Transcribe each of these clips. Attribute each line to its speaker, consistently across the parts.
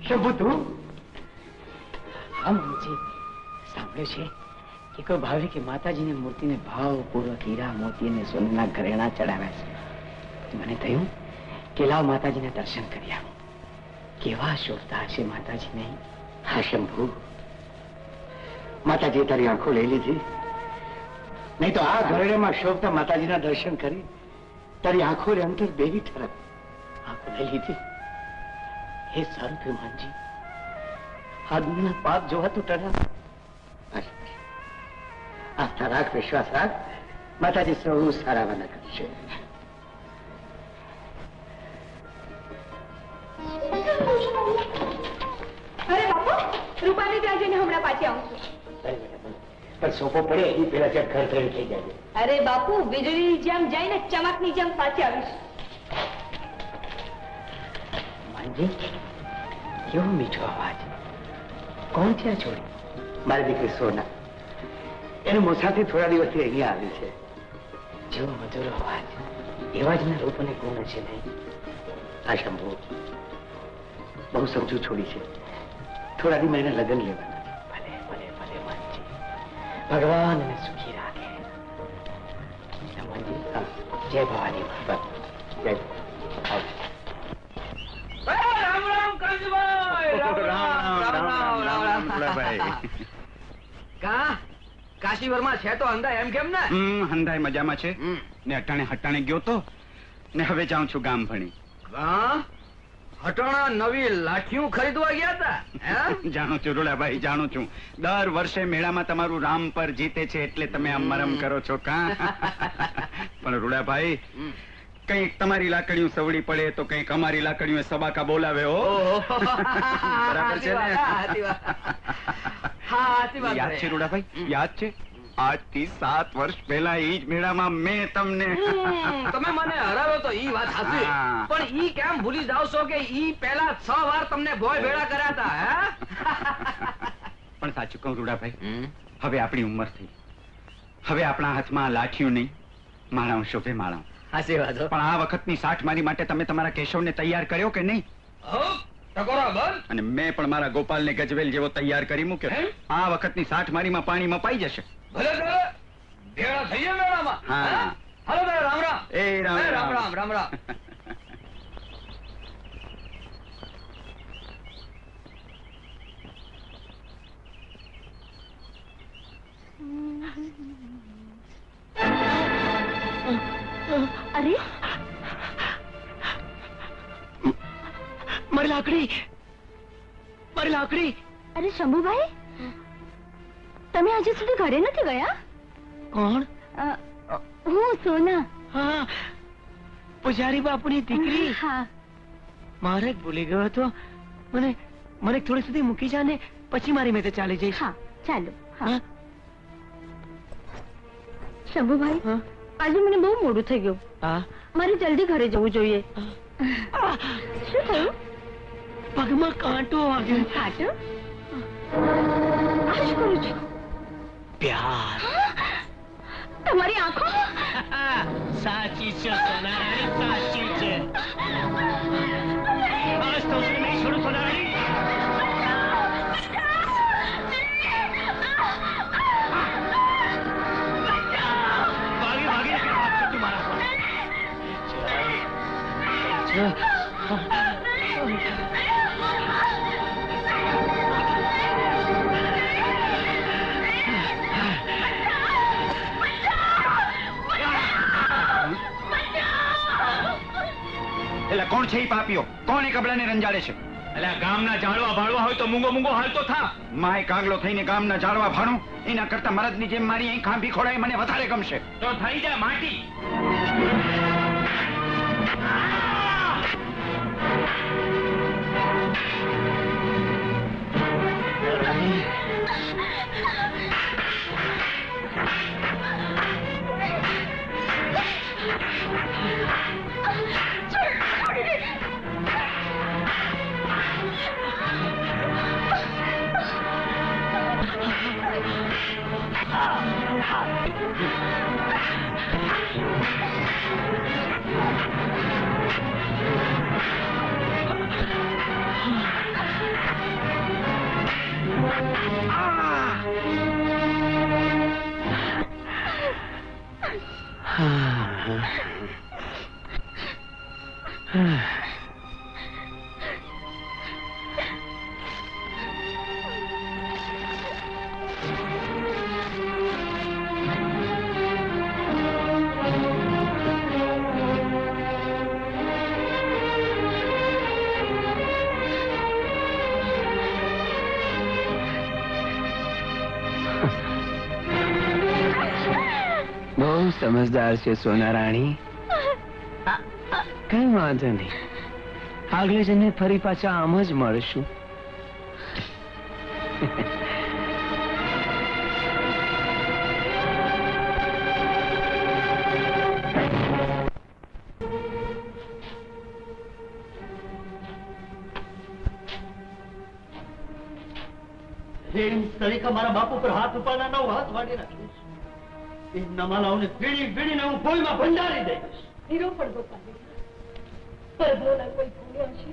Speaker 1: શંભુ તું? હા મમ્મીજી, સાંભળ્યું છે કે કોઈ ભાવે કે માતાજીની મૂર્તિને ભાવપૂર્વક હીરા મોતી અને સોનાના ઘરેણા ચડાવ્યા છે. મને થયું કે લાવ માતાજીના દર્શન કરી આવું. કેવા શોભતા હશે માતાજી નહીં? હા શંભુ, માતાજીએ તારી આંખો લઈ લીધી, નહીં તો આ ઘરેણામાં શોભતા માતાજીના દર્શન કરી તારી આંખો રે અંતર બેરી ઠરક. આંખો લઈ લીધી. હે સારું થયું માનજી, આ દુનિયાના પાપ જોવા તો ટરા. આસ્થા રાખ, વિશ્વાસ રાખ, માતાજી સૌ સારા વાના કરશે.
Speaker 2: અરે બાપુ, રૂપાની ત્યાં જઈને હમણાં પાછી આવું છું.
Speaker 1: પણ સોપો પડે એ પેલા ત્યાં ઘર ઘર થઈ જાય.
Speaker 2: અરે બાપુ, વીજળીની જેમ જઈને ચમકની જેમ પાછી આવીશ.
Speaker 1: માનજી, કેવો મીઠો અવાજ. કોણ છે આ છોડી? મારી દીકરી સોના. એને મોસાથી થોડા દિવસથી અહીંયા આવી છે. જેવો મધુર અવાજ, એવા જ ના રૂપ અને ગુણ છે નહીં? આ શંભુ બહુ સમજુ છોડી છે. થોડા દી મહિને લગ્ન લેવાના. ભલે ભલે ભલે માનજી, ભગવાન એને સુખી રાખે. માનજી, હા, જય ભવાની મા. જય.
Speaker 3: રામ રામ કંજભાઈ. કા કાશી વર્મા છે તો હંધાય એમ કેમ ને?
Speaker 4: હંધાય મજામાં છે ને. અટાણે હટાણે ગયો તો ને હવે જાઉં છું ગામ ભણી.
Speaker 3: હટાણા નવી લાઠીઓ ખરીદવા ગયા હતા?
Speaker 4: જાણું છું રૂડાભાઈ, જાણું છું. દર વર્ષે મેળામાં તમારું રામ પર જીતે છે એટલે તમે આમ મરમ કરો છો કા? પણ રૂડાભાઈ, કઈક તમારી લાકડીઓ સવડી પડે તો કઈક અમારી લાકડીઓ સબાકા બોલાવે. હો, બરાબર છે ને? યાદ છે રૂડાભાઈ? યાદ છે? આજથી 7 વર્ષ પહેલા ઈ જ મેળામાં મેં તમને
Speaker 3: તમે મને હરાવ્યો તો ઈ વાત સાચી, પણ ઈ કેમ ભૂલી જાવ છો કે ઈ પહેલા 6 વાર તમને ભોય ભેળા કર્યા હતા?
Speaker 4: પણ સાચું કહું રૂડાભાઈ, હવે આપણી ઉંમર થઈ. હવે આપણા હાથમાં લાઠીઓ નહીં, માળાઓ શોભે માળાઓ.
Speaker 1: આશીર્વાદો.
Speaker 4: પણ આ વખતની સાઠ મારી માટે તમે તમારા કેશવને તૈયાર કર્યો કે નહીં? અને મેં પણ મારા ગોપાલને ગજવેલ જેવો તૈયાર કરી મૂક્યો. આ વખતની સાઠ મારીમાં પાણી મપાઈ જશે.
Speaker 3: ભલે ભેળા થઈએ મેળામાં.
Speaker 4: હા,
Speaker 3: હાલો રામ રામ.
Speaker 4: એ રામ
Speaker 3: રામ રામ રામ રામ.
Speaker 2: અરે
Speaker 1: મારી લાકડી, મારી લાકડી.
Speaker 2: અરે શંભુભાઈ, તમે હજી સુધી ઘરે નથી ગયા?
Speaker 1: કોણ?
Speaker 2: હું સોના.
Speaker 1: હા, પૂજારી બાપુની દીકરી.
Speaker 2: હા.
Speaker 1: મારે ભૂલી ગયો હતો. મને મને થોડી સુધી મૂકી જા ને પછી મારી મેં ચાલી જઈશ.
Speaker 2: હા ચાલો. હા શંભુભાઈ, આજે મને બહુ મોડું થઈ ગયું.
Speaker 1: હા,
Speaker 2: મારે જલ્દી ઘરે જવું જોઈએ. શું થયું?
Speaker 1: પગમાં કાંટો વાગ્યો.
Speaker 2: કાંટો? આ શું કરું છું?
Speaker 1: પ્યાર.
Speaker 2: તમારી આંખો
Speaker 1: સાચી છે સોનારાણી, સાચી છે. આજ તો હું નહીં છોડું સોનારાણી.
Speaker 4: એટલે કોણ છે ઈ પાપીઓ? કોણ એ કબડાને રંજાડે છે?
Speaker 3: એટલે ગામના જાળવા ભાળવા હોય તો મૂંગો મૂંગો હાલતો થા.
Speaker 4: માય કાગલો થઈને ગામના જાળવા ભાણું, એના કરતા મરદની જેમ મારી અહીં ખાંભી ખોડાય મને વધારે ગમશે.
Speaker 3: તો થઈ જાય માટી.
Speaker 5: બહુ સમજદાર છે સોના રાણી. કઈ વાંધો નહીં, આગલે જન્મે ફરી પાછા આમ જ મળશું.
Speaker 6: તરીકે મારા બાપુ પર હાથ ઉપાડના નવ હાથ વાળી નાખીશ. એ નમાલાઓને વીણી વીણીને હું ભોયમાં ભંડારી દઈશ.
Speaker 7: હીરો પણ ગોપાલ પરભોના કોઈ ભૂલ્યો હશે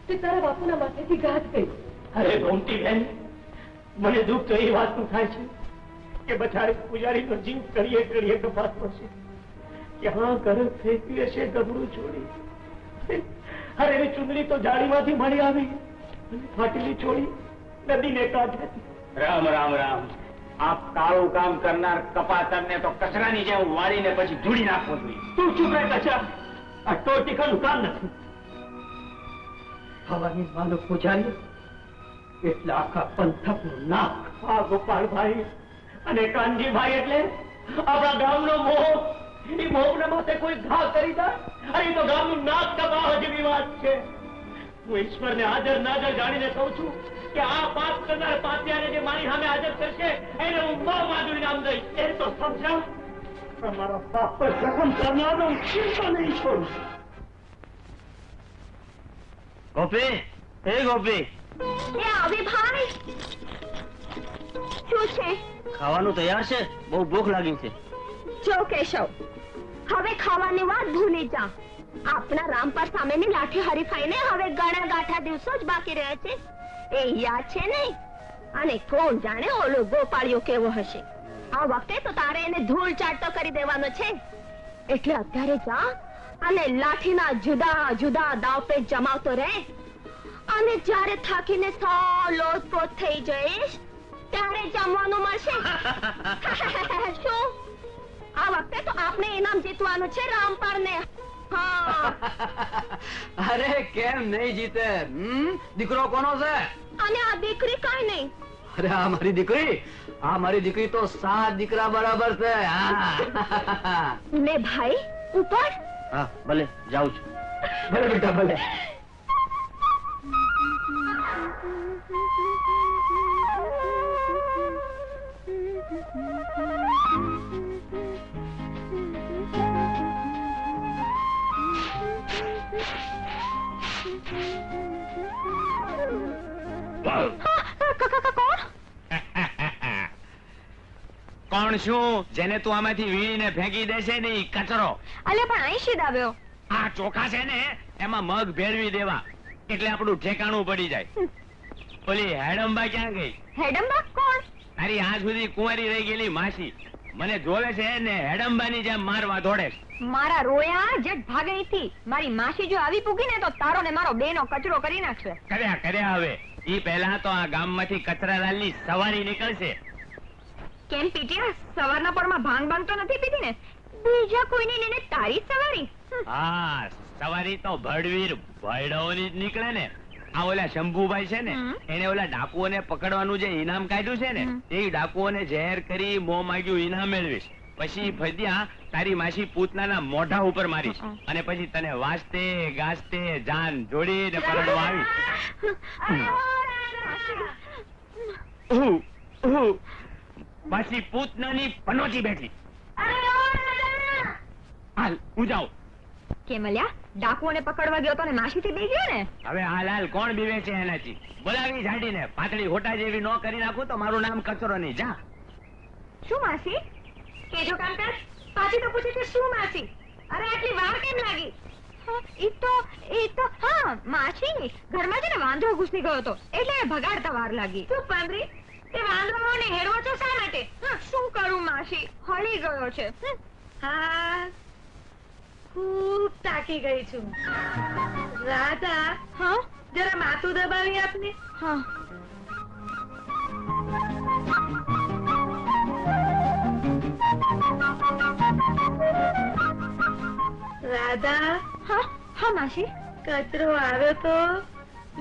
Speaker 7: તે તારા બાપુના માથેથી ઘાત ગઈ.
Speaker 6: અરે ગોમતી બેન, મને દુઃખ તો એ વાતનું થાય છે કે બચારે પૂજારીનો જીવ કરીએ કરીએ કપાતો છે. ક્યાં ઘર ફેંકી હશે ગબડું છોડી. અરે એની ચુંદડી તો જાળીમાંથી મળી આવી અને ફાટેલી છોડી નદીને કાંઠે.
Speaker 4: રામ રામ રામ. આ કાળું કામ કરનાર કપાતરને તો કચરાની જેમ વાળીને પછી ધૂળી નાખવો જોઈએ.
Speaker 6: તું ચૂપ રહે કચરા, આ ટોટીકાનું કામ નથી. હવાની માનો પૂજારી એટલે આખા પંથકનું નાક. આ ગોપાલભાઈ અને કાનજીભાઈ એટલે આપણા ગામનો મોહ. એ મોહના માથે કોઈ ઘા કરી દે. અરે એ તો ગામનું નાક કપાવા જેવી વાત છે. હું ઈશ્વરને હાજર નાજર જાણીને કહું છું કે આ પાપ કરનાર પાપિયાને જે મારી સામે હાજર કરશે એને હું બહુ માધું ઇનામ દઈશ. એ તો સમજા. તમારા પાપ પર સહન કરનારનો હું ચિંતા નહીં છોડું.
Speaker 5: ગોપી, હે ગોપી,
Speaker 2: એ આવી ભાઈ શું છે?
Speaker 5: ખાવાનું તૈયાર છે, બહુ ભૂખ લાગી છે.
Speaker 2: જો કેશવ, હવે ખાવાની વાત ભૂલી જા. આપણા રામપર સામેની લાઠી હરીફાઈને હવે ઘણા ગાંઠા દિવસો જ બાકી રહ્યા છે. એ યાદ છે નહીં? અને કોણ જાણે ઓલો ગોપાળિયો કેવો હશે. આ વખતે તો તારે એને ધૂળ ચાટતો કરી દેવાનો છે. એટલે અત્યારે જા અને લાઠીના જુદા જુદા દાવપેચ જમાવતો રહે. અને જ્યારે થાકીને સાવ લોટપોટ થઈ જઈશ ત્યારે જમવાનું મળશે. શું? આ વખતે તો આપણે ઇનામ જીતવાનું છે રામપરને. હા.
Speaker 3: અરે કેમ નહીં જીતે? દીકરો કોનો છે?
Speaker 2: અને આ દીકરી કઈ નહીં.
Speaker 3: અરે આ મારી દીકરી, આ મારી દીકરી તો 7 દીકરા બરાબર છે.
Speaker 2: લે ભાઈ ઉપર.
Speaker 5: હા ભલે, જાઉં છું.
Speaker 3: ભલે બેટા ભલે.
Speaker 4: કોણ શું? જેને તું આમાંથી વીણીને ફેંકી દેશે ને ઈ કચરો.
Speaker 2: અલે પણ અહીં શીદ આવ્યો.
Speaker 4: આ ચોખા છે ને એમાં મગ ભેળવી દેવા એટલે આપણું ઠેકાણું પડી જાય. ઓલી હેડમ્બા ક્યાં ગઈ?
Speaker 2: હેડમ્બા કોણ?
Speaker 4: તારી આજ સુધી કુંવારી રહી ગયેલી માસી મને જોવે છે ને હેડમ્બાની જેમ મારવા દોડે છે.
Speaker 2: મારા રોયા જેટ ભાગણી થી મારી માસી જો આવી પૂગી ને તો તારો ને મારો બેનો કચરો કરી નાખશે.
Speaker 4: કર્યા હવે. ઈ પહેલા તો આ ગામમાંથી કચરાલાલની સવારી નીકળશે.
Speaker 2: કેમ પીટિયા? સવારના પરમાં ભાંગ ભાંગ તો નથી પીધી ને? બીજા કોઈને લઈને તારી સવારી?
Speaker 4: હા, સવારી તો ભડવીર ભયડાઓની જ નીકળે ને. આ ઓલા શંભુભાઈ છે ને એને ઓલા ડાકુઓને પકડવાનું જે ઇનામ કાઢ્યું છે ને એ ડાકુઓને ઝેર કરી મોં માગ્યું ઇનામ મેળવીશ. પછી ફદ્યા તારી માસી પૂતનાના મોઢા ઉપર મારીશ અને પછી તને વાંચતે ગાજતે જાન જોડીને પરણવા આવીશ. માસી પૂતનાની પનોતી બેઠી. હાલ હું જાઉં.
Speaker 2: કેમલ્યા ડાકુઓને પકડવા ગયો તો ને માસીથી બી ગયો ને?
Speaker 4: હવે હાલ કોણ બીવે છે એનાથી? બોલાવી ઝાડીને પાતળી હોટા જેવી નો કરી નાખું તો મારું નામ કચરો નહીં. જા.
Speaker 2: શું માસી? કેજો કામકાજ પાછી તો પૂછે છે શું માસી? અરે આટલી વાર કેમ લાગી? એ તો હા માસી ઘરમાં છે ને વાંદરો ઘૂસી ગયો હતો એટલે ભગાડતા વાર લાગી. શું પાંદરી તે વાંદરાઓને હેડવો છો શા માટે? શું કરું માસી, હળી ગયો છે. હા
Speaker 7: ખૂબ તાકી ગઈ છું. રાધા,
Speaker 2: હા
Speaker 7: જરા માથું દબાવી આપને.
Speaker 2: હા
Speaker 7: રાધા,
Speaker 2: હા હા માસી.
Speaker 7: કચરો આવ્યો તો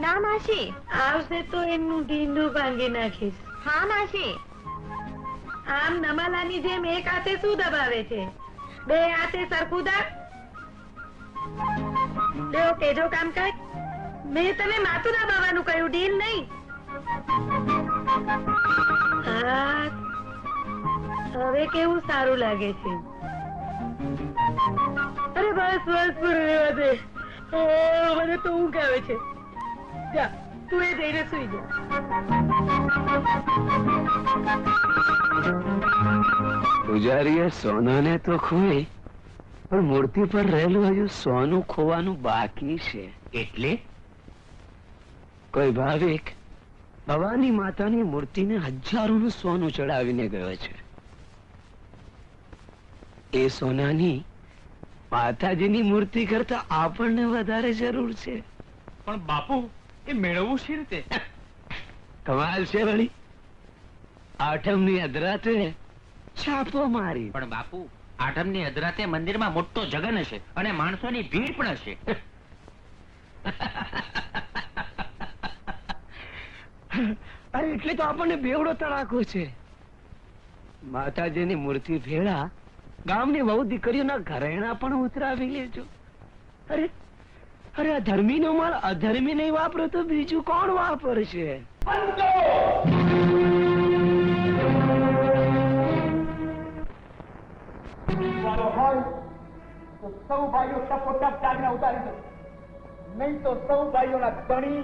Speaker 2: ના માસી.
Speaker 7: આવશે તો એનું ઢીંડું ભાંગી નાખીશ.
Speaker 2: હા માસી.
Speaker 7: આમ નમાલાની જેમ એક હાથે શું દબાવે છે? બે હાથે સરખું દાબ. લેવો કેજો કામકાજ. મેં તને માથું દબાવવાનું કહ્યું, ઢીલ નહીં. હા, હવે કેવું સારું લાગે છે. અરે બસ બસ પૂરું રહેવા દે. મને તો ઊંઘ આવે છે. જા, તું એ જઈને સુઈ જા.
Speaker 5: પૂજારીએ સોનાને તો ખોઈ, પણ મૂર્તિ પર રહેલું હજુ સોનું ખોવાનું બાકી છે. એટલે કોઈ ભાવિક ભવાની માતાની મૂર્તિને હજારોનું સોનું ચડાવીને ગયો છે. એ સોનાની માતાજીની મૂર્તિ કરતા આપણને વધારે જરૂર છે.
Speaker 3: પણ બાપુ, એ મેળવવું શી રીતે?
Speaker 5: કમાલ છે વળી. આઠમની અધરાતે છાપો મારી.
Speaker 8: પણ બાપુ, આઠમની અધરાતે મંદિરમાં મોટો જગન હશે અને માણસોની ભીડ પણ હશે.
Speaker 5: અરે એટલે તો આપણને બેવડો તડાકો છે. માતાજીની મૂર્તિ ભેળા ગામની વહુ દીકરીઓના ઘરેણા પણ ઉતરાવી લેજો. અરે અરે આ ધર્મીનો માલ અધર્મી નહીં વાપરો તો બીજું કોણ વાપરશે?
Speaker 6: સૌ ભાઈઓ ટપોટપ ચાલીને ઉતારી દો, નહીં તો સૌ ભાઈઓના ધણી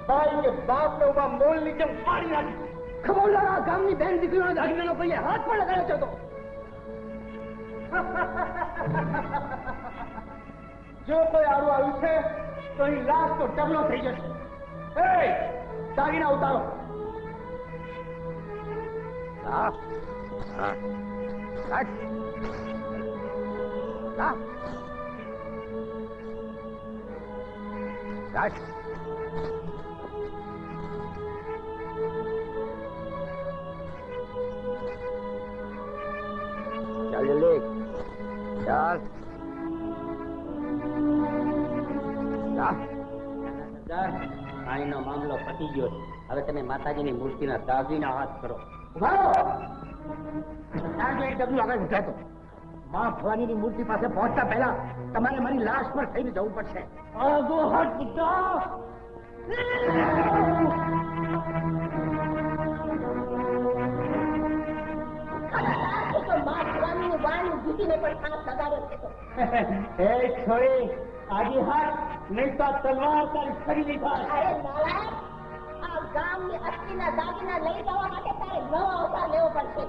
Speaker 6: ભાઈ કે બાપ ને ઉભા મોલ નીચે પાડી નાખી. ખબરદાર, ગામની બેન દીકરીઓના દાગીનાનો કોઈએ હાથ પણ લગાડ્યો છે તો. જો કોઈ આડું આવ્યું છે તો એની લાશ તો ટબલો થઈ જશે. એ દાગીના ઉતારો.
Speaker 5: ચાલ જલ્દી ચાલ.
Speaker 8: પાણીનો મામલો પતી ગયો છે. હવે તમે માતાજીની મૂર્તિના દાગીના હાથ કરો.
Speaker 6: ડબલું આગળ વધારતો. માં ભવાનીની મૂર્તિ પાસે પહોંચતા પહેલા તમારે મારી લાશ પર થઈને જવું પડશે. આગો હાથ બુદ્ધા. એ છોડી આજી હાથ, નહીં તો તલવાર તારી ફરી લીધા.
Speaker 2: અરે નાલાયક, આ ગામની અસ્થિના દાગીના લઈ જવા માટે તારે નવો અવતાર લેવો પડશે.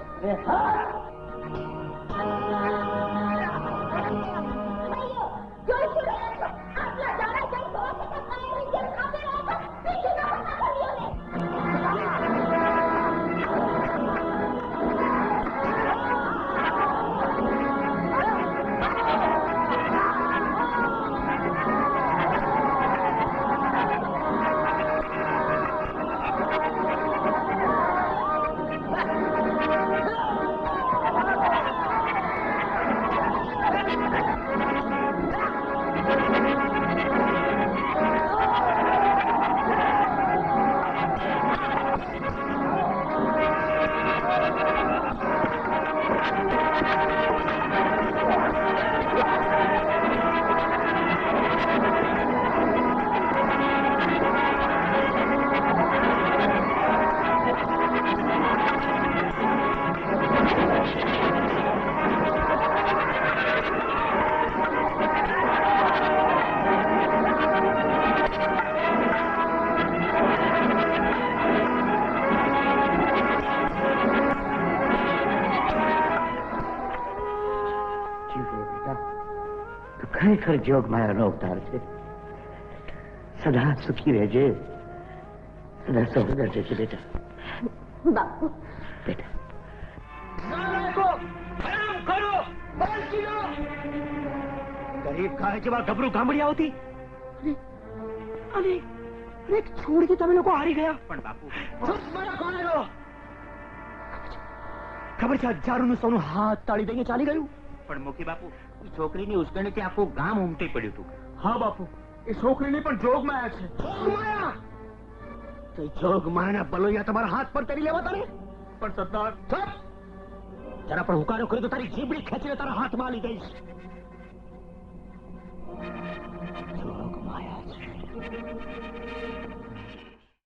Speaker 2: ભાઈઓ, જોઈ શું રહ્યા છો? આટલા જાડા જણ હોવા છતાં કાયમની જેમ ખાતે રહો છો. પીછે ના પકડો લ્યોને.
Speaker 1: ખરેખર જોગ માયાનો અવતાર છે. સદા સુખી રહેજે, સદા સહોદર રહેજે બેટા.
Speaker 2: બાપુ,
Speaker 1: બેટા
Speaker 6: એક ગાય જેવા ગભરું ગામડિયા હતી અને એક છોડથી તમે લોકો હારી ગયા.
Speaker 8: પણ બાપુ
Speaker 6: ખબર છે હજારોનું સોનું હાથ તાળી દઈને ચાલી ગયું.
Speaker 8: પણ મુખી બાપુ એ છોકરીની ઉશ્કેરણીથી આખું ગામ ઉમટી પડ્યું હતું.
Speaker 6: હા બાપુ, એ છોકરીની પણ જોગમાયા છે. જોગમાયા? તો જોગમાયાના બલોયા તમારા હાથ પર તરી લેવા તારે? પણ સરદાર જરા પણ હુકારો કર્યો તો તારી જીભડી ખેંચીને તારા હાથમાં લઈ દઈશ.